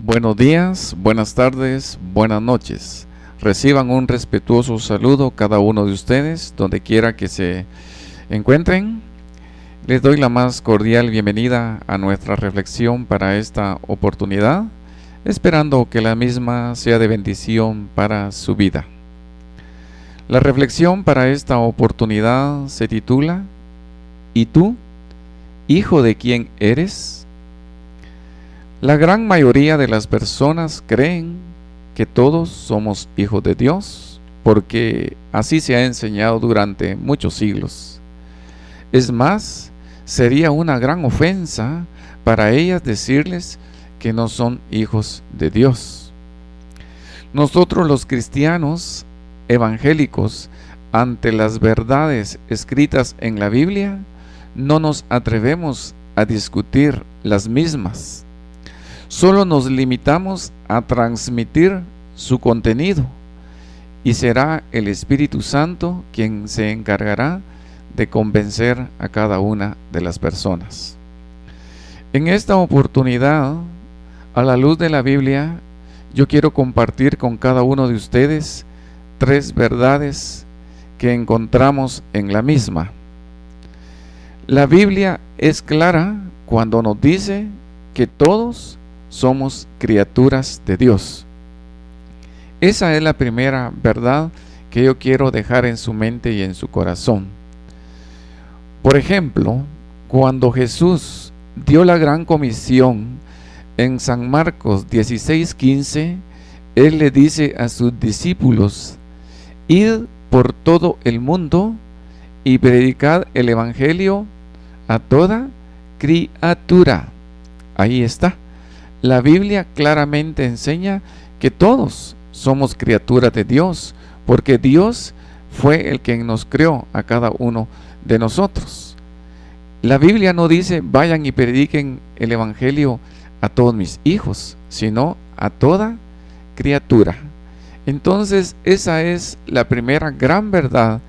Buenos días, buenas tardes, buenas noches. Reciban un respetuoso saludo cada uno de ustedes, donde quiera que se encuentren. Les doy la más cordial bienvenida a nuestra reflexión para esta oportunidad, esperando que la misma sea de bendición para su vida. La reflexión para esta oportunidad se titula ¿Y tú, hijo de quién eres? La gran mayoría de las personas creen que todos somos hijos de Dios, porque así se ha enseñado durante muchos siglos. Es más, sería una gran ofensa para ellas decirles que no son hijos de Dios. Nosotros los cristianos evangélicos, ante las verdades escritas en la Biblia, no nos atrevemos a discutir las mismas. Solo nos limitamos a transmitir su contenido y será el Espíritu Santo quien se encargará de convencer a cada una de las personas. En esta oportunidad, a la luz de la Biblia, yo quiero compartir con cada uno de ustedes 3 verdades que encontramos en la misma. La Biblia es clara cuando nos dice que todos somos criaturas de Dios. Esa es la primera verdad que yo quiero dejar en su mente y en su corazón. Por ejemplo, cuando Jesús dio la gran comisión en San Marcos 16:15, Él le dice a sus discípulos: id por todo el mundo y predicad el evangelio a toda criatura. Ahí está. La Biblia claramente enseña que todos somos criaturas de Dios, porque Dios fue el quien nos creó a cada uno de nosotros. La Biblia no dice vayan y prediquen el evangelio a todos mis hijos, sino a toda criatura. Entonces, esa es la primera gran verdad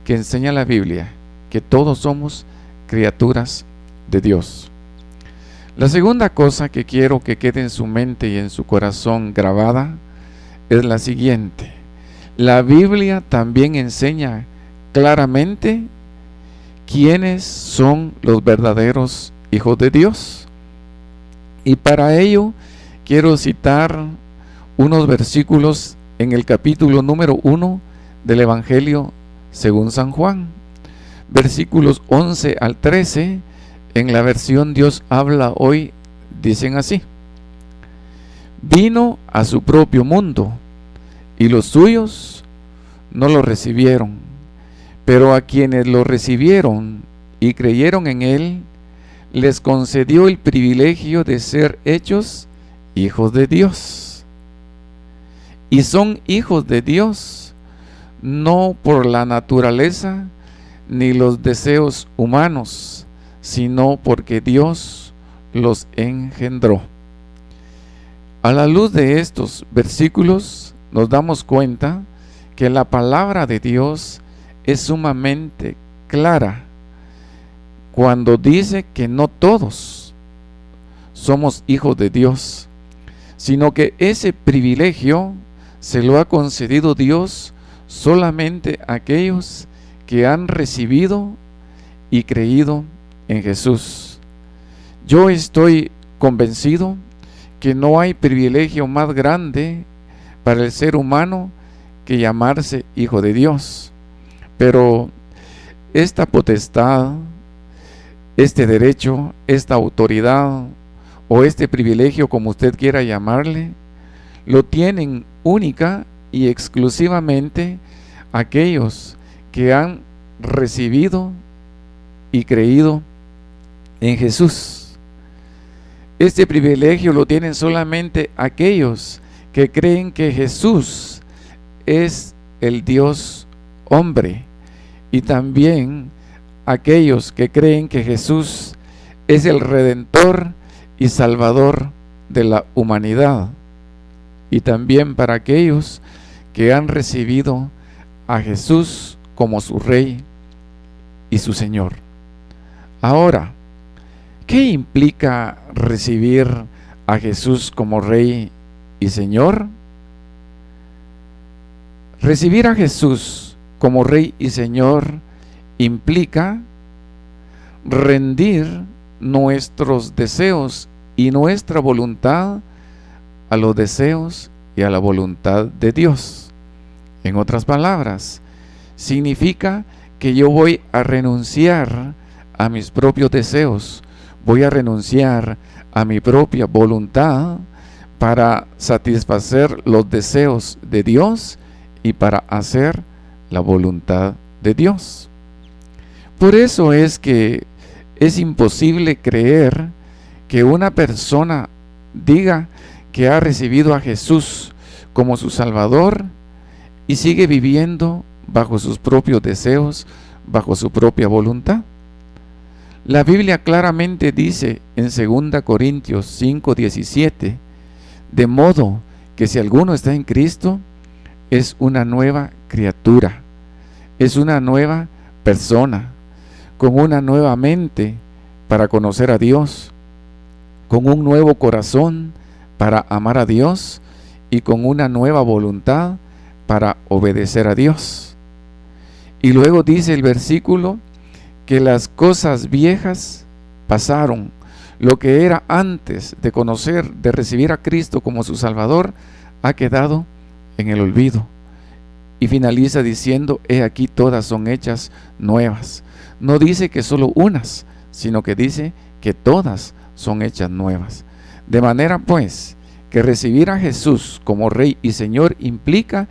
que enseña la Biblia, que todos somos criaturas de Dios. La segunda cosa que quiero que quede en su mente y en su corazón grabada es la siguiente. La Biblia también enseña claramente quiénes son los verdaderos hijos de Dios. Y para ello quiero citar unos versículos en el capítulo número 1 del Evangelio según San Juan. Versículos 11 al 13. En la versión Dios habla hoy, dicen así: vino a su propio mundo, y los suyos no lo recibieron, pero a quienes lo recibieron y creyeron en él, les concedió el privilegio de ser hechos hijos de Dios. Y son hijos de Dios, no por la naturaleza ni los deseos humanos, sino porque Dios los engendró. A la luz de estos versículos nos damos cuenta que la palabra de Dios es sumamente clara cuando dice que no todos somos hijos de Dios, sino que ese privilegio se lo ha concedido Dios solamente a aquellos que han recibido y creído en Jesús. Yo estoy convencido que no hay privilegio más grande para el ser humano que llamarse hijo de Dios. Pero esta potestad, este derecho, esta autoridad o este privilegio, como usted quiera llamarle, lo tienen única y exclusivamente aquellos que han recibido y creído en Jesús. Este privilegio lo tienen solamente aquellos que creen que Jesús es el Dios hombre, y también aquellos que creen que Jesús es el Redentor y Salvador de la humanidad, y también para aquellos que han recibido a Jesús como su Rey y su Señor. Ahora, ¿qué implica recibir a Jesús como Rey y Señor? Recibir a Jesús como Rey y Señor implica rendir nuestros deseos y nuestra voluntad a los deseos y a la voluntad de Dios. En otras palabras, significa que yo voy a renunciar a mis propios deseos, voy a renunciar a mi propia voluntad para satisfacer los deseos de Dios y para hacer la voluntad de Dios. Por eso es que es imposible creer que una persona diga que ha recibido a Jesús como su Salvador y sigue viviendo bajo sus propios deseos, bajo su propia voluntad. La Biblia claramente dice en 2 Corintios 5:17, de modo que si alguno está en Cristo, es una nueva criatura, es una nueva persona, con una nueva mente para conocer a Dios, con un nuevo corazón para amar a Dios y con una nueva voluntad para obedecer a Dios. Y luego dice el versículo que las cosas viejas pasaron, lo que era antes de conocer, de recibir a Cristo como su Salvador, ha quedado en el olvido. Y finaliza diciendo, he aquí todas son hechas nuevas. No dice que solo unas, sino que dice que todas son hechas nuevas. De manera pues, que recibir a Jesús como Rey y Señor implica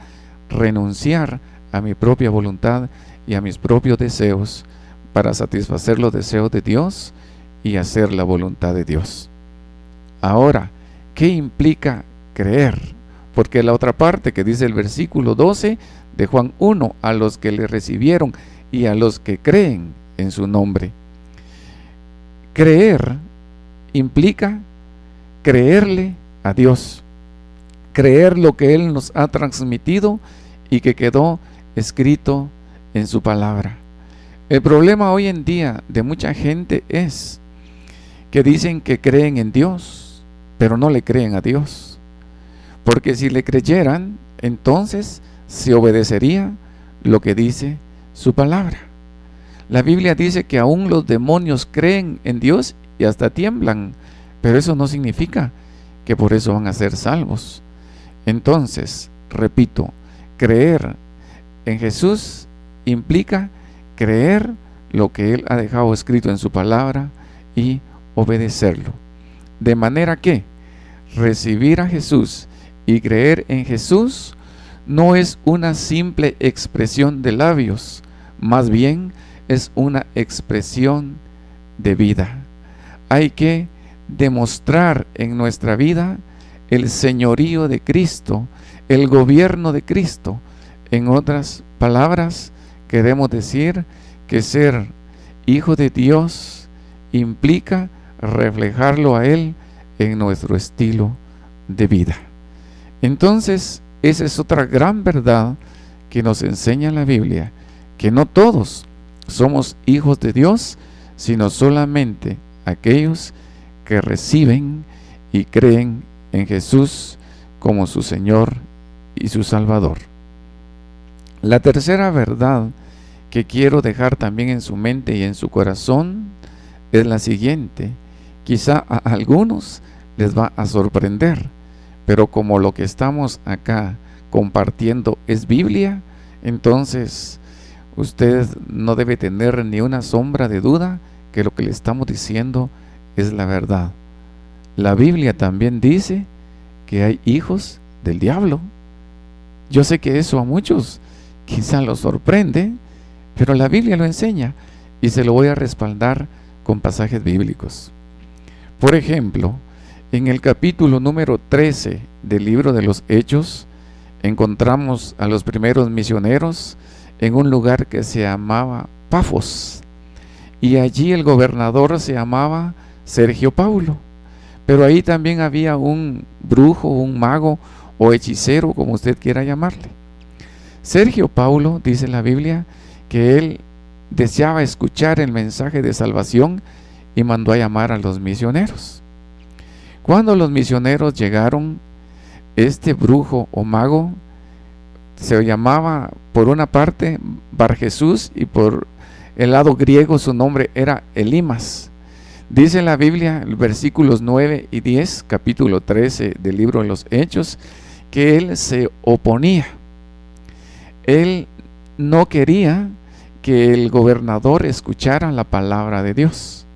renunciar a mi propia voluntad y a mis propios deseos para satisfacer los deseos de Dios y hacer la voluntad de Dios. Ahora, ¿qué implica creer? Porque la otra parte que dice el versículo 12 de Juan 1, a los que le recibieron y a los que creen en su nombre. Creer implica creerle a Dios, creer lo que Él nos ha transmitido y que quedó escrito en su palabra. El problema hoy en día de mucha gente es que dicen que creen en Dios, pero no le creen a Dios. Porque si le creyeran, entonces se obedecería lo que dice su palabra. La Biblia dice que aún los demonios creen en Dios y hasta tiemblan, pero eso no significa que por eso van a ser salvos. Entonces, repito, creer en Jesús implica creer lo que Él ha dejado escrito en su palabra y obedecerlo. De manera que recibir a Jesús y creer en Jesús no es una simple expresión de labios, más bien es una expresión de vida. Hay que demostrar en nuestra vida el señorío de Cristo, el gobierno de Cristo. En otras palabras, queremos decir que ser hijo de Dios implica reflejarlo a Él en nuestro estilo de vida. Entonces, esa es otra gran verdad que nos enseña la Biblia, que no todos somos hijos de Dios, sino solamente aquellos que reciben y creen en Jesús como su Señor y su Salvador. La tercera verdad que quiero dejar también en su mente y en su corazón es la siguiente. Quizá a algunos les va a sorprender, pero como lo que estamos acá compartiendo es Biblia, entonces usted no debe tener ni una sombra de duda que lo que le estamos diciendo es la verdad. La Biblia también dice que hay hijos del diablo. Yo sé que eso a muchos quizá los sorprende, pero la Biblia lo enseña y se lo voy a respaldar con pasajes bíblicos. Por ejemplo, en el capítulo número 13 del libro de los Hechos, encontramos a los primeros misioneros en un lugar que se llamaba Pafos, y allí el gobernador se llamaba Sergio Paulo, pero ahí también había un brujo, un mago o hechicero, como usted quiera llamarle. Sergio Paulo, dice la Biblia, que él deseaba escuchar el mensaje de salvación y mandó a llamar a los misioneros. Cuando los misioneros llegaron, este brujo o mago se llamaba por una parte Bar Jesús y por el lado griego su nombre era Elimas. Dice la Biblia, versículos 9 y 10, capítulo 13 del libro de los Hechos, que él se oponía. Él no quería que el gobernador escuchara la palabra de Dios.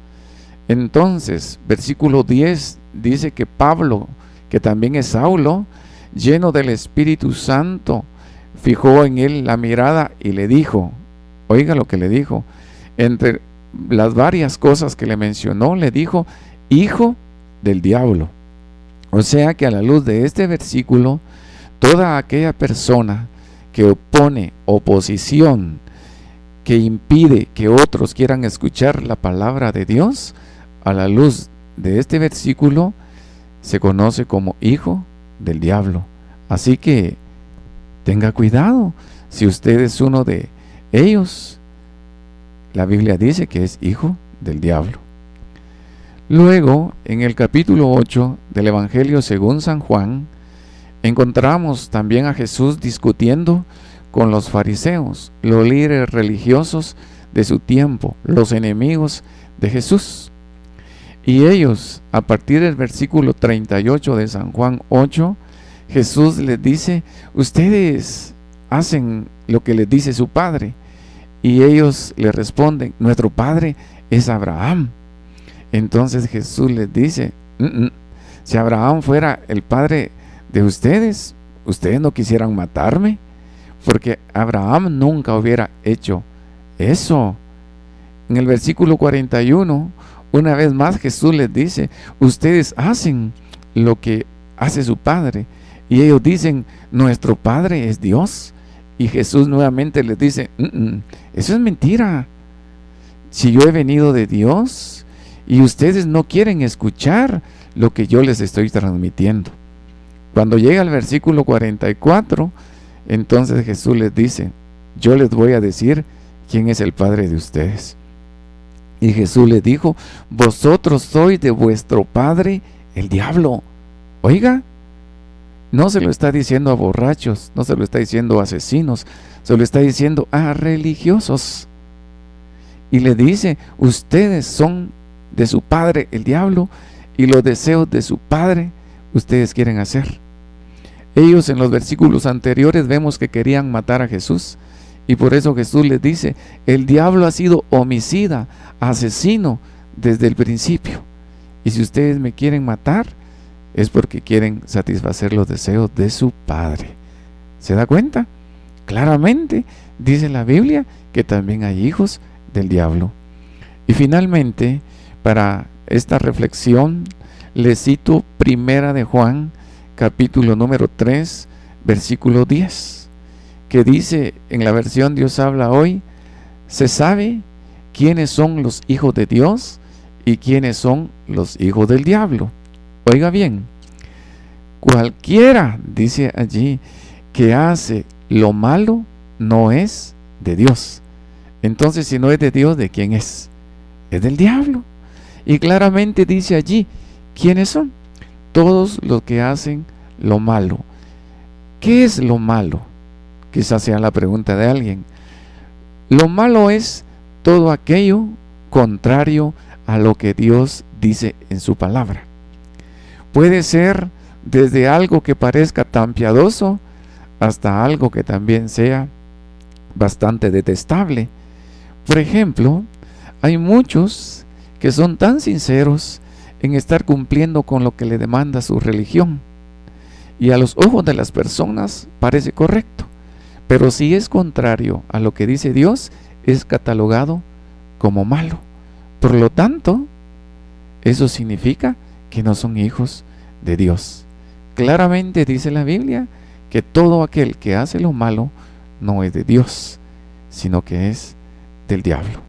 Entonces, versículo 10 dice que Pablo, que también es Saulo, lleno del Espíritu Santo, fijó en él la mirada y le dijo, oiga lo que le dijo, entre las varias cosas que le mencionó, le dijo, hijo del diablo. O sea que a la luz de este versículo, toda aquella persona que opone oposición, que impide que otros quieran escuchar la palabra de Dios, a la luz de este versículo, se conoce como hijo del diablo. Así que tenga cuidado, si usted es uno de ellos, la Biblia dice que es hijo del diablo. Luego, en el capítulo 8 del Evangelio según San Juan, encontramos también a Jesús discutiendo con los fariseos, los líderes religiosos de su tiempo, los enemigos de Jesús. Y ellos, a partir del versículo 38 de San Juan 8, Jesús les dice, ustedes hacen lo que les dice su padre. Y ellos le responden, nuestro padre es Abraham. Entonces Jesús les dice, si Abraham fuera el padre de ustedes no quisieran matarme, porque Abraham nunca hubiera hecho eso. En el versículo 41, una vez más Jesús les dice, ustedes hacen lo que hace su padre. Y ellos dicen, nuestro padre es Dios. Y Jesús nuevamente les dice, eso es mentira. Si yo he venido de Dios y ustedes no quieren escuchar lo que yo les estoy transmitiendo. Cuando llega al versículo 44, entonces Jesús les dice, yo les voy a decir quién es el padre de ustedes. Y Jesús les dijo, vosotros sois de vuestro padre el diablo. Oiga, no se lo está diciendo a borrachos, no se lo está diciendo a asesinos, se lo está diciendo a religiosos. Y le dice, ustedes son de su padre el diablo y los deseos de su padre ustedes quieren hacer. Ellos en los versículos anteriores vemos que querían matar a Jesús y por eso Jesús les dice, el diablo ha sido homicida, asesino desde el principio. Y si ustedes me quieren matar, es porque quieren satisfacer los deseos de su padre. ¿Se da cuenta? Claramente dice la Biblia que también hay hijos del diablo. Y finalmente, para esta reflexión, les cito Primera de Juan, capítulo número 3, versículo 10, que dice en la versión Dios habla hoy, se sabe quiénes son los hijos de Dios y quiénes son los hijos del diablo. Oiga bien, cualquiera, dice allí, que hace lo malo no es de Dios. Entonces, si no es de Dios, ¿de quién es? Es del diablo. Y claramente dice allí, ¿quiénes son? Todos los que hacen lo malo. ¿Qué es lo malo? Quizás sea la pregunta de alguien. Lo malo es todo aquello contrario a lo que Dios dice en su palabra. Puede ser desde algo que parezca tan piadoso hasta algo que también sea bastante detestable. Por ejemplo, hay muchos que son tan sinceros en estar cumpliendo con lo que le demanda su religión y a los ojos de las personas parece correcto, pero si es contrario a lo que dice Dios, es catalogado como malo. Por lo tanto, eso significa que no son hijos de Dios. Claramente dice la Biblia que todo aquel que hace lo malo no es de Dios, sino que es del diablo.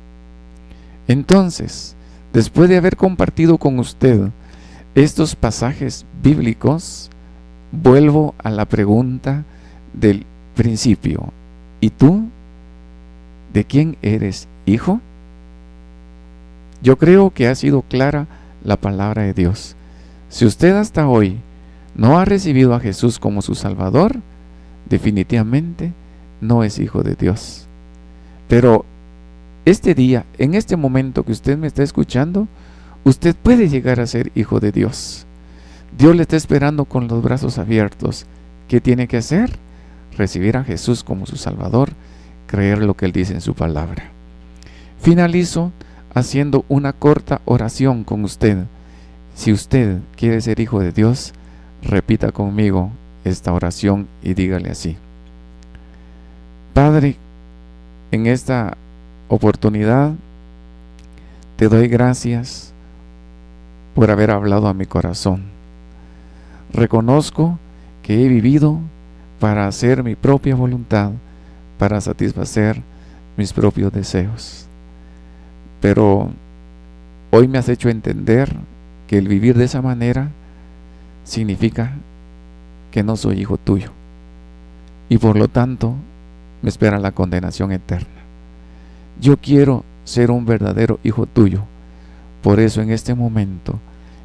Entonces, después de haber compartido con usted estos pasajes bíblicos, vuelvo a la pregunta del principio. ¿Y tú? ¿De quién eres hijo? Yo creo que ha sido clara la palabra de Dios. Si usted hasta hoy no ha recibido a Jesús como su Salvador, definitivamente no es hijo de Dios. Pero este día, en este momento que usted me está escuchando, usted puede llegar a ser hijo de Dios. Dios le está esperando con los brazos abiertos. ¿Qué tiene que hacer? Recibir a Jesús como su Salvador, creer lo que Él dice en su palabra. Finalizo haciendo una corta oración con usted. Si usted quiere ser hijo de Dios, repita conmigo esta oración y dígale así: Padre, en esta oportunidad te doy gracias por haber hablado a mi corazón. Reconozco que he vivido para hacer mi propia voluntad, para satisfacer mis propios deseos. Pero hoy me has hecho entender que el vivir de esa manera significa que no soy hijo tuyo, y por lo tanto me espera la condenación eterna. Yo quiero ser un verdadero hijo tuyo. Por eso en este momento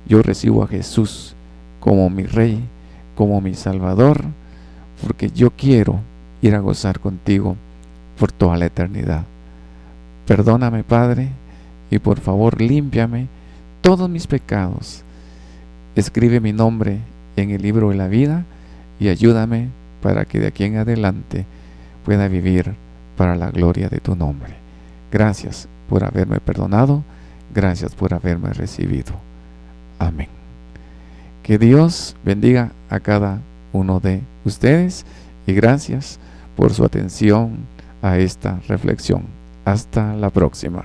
yo recibo a Jesús como mi Rey, como mi Salvador, porque yo quiero ir a gozar contigo por toda la eternidad. Perdóname, Padre, y por favor límpiame todos mis pecados. Escribe mi nombre en el libro de la vida y ayúdame para que de aquí en adelante pueda vivir para la gloria de tu nombre. Gracias por haberme perdonado, gracias por haberme recibido. Amén. Que Dios bendiga a cada uno de ustedes y gracias por su atención a esta reflexión. Hasta la próxima.